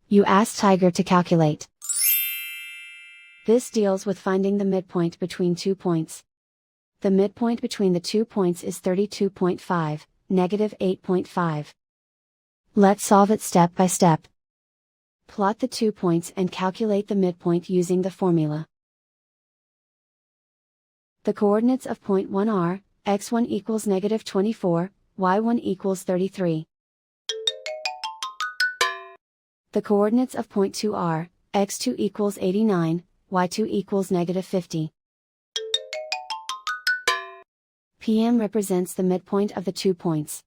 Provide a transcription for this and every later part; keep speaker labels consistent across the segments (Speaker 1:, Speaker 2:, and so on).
Speaker 1: You ask Tiger to calculate. This deals with finding the midpoint between 2 points. The midpoint between the 2 points is 32.5, negative 8.5. Let's solve it step by step. Plot the 2 points and calculate the midpoint using the formula. The coordinates of point 1 are, x1 equals negative 24, y1 equals 33. The coordinates of point 2 are, x2 equals 89, y2 equals negative 50. PM represents the midpoint of the 2 points.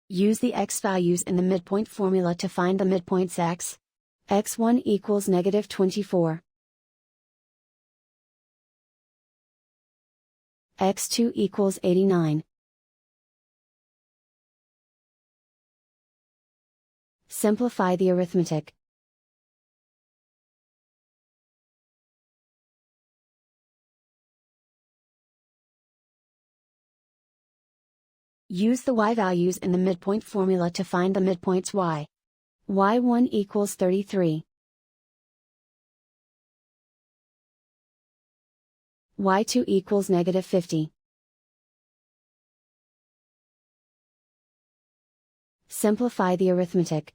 Speaker 1: Use the x values in the midpoint formula to find the midpoints x. x1 equals negative 24. x2 equals 89. Simplify the arithmetic. Use the y values in the midpoint formula to find the midpoints y. y1 equals 33. y2 equals negative 50. Simplify the arithmetic.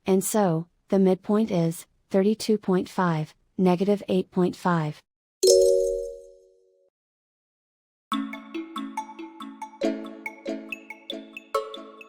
Speaker 1: And so, the midpoint is 32.5, negative 8.5.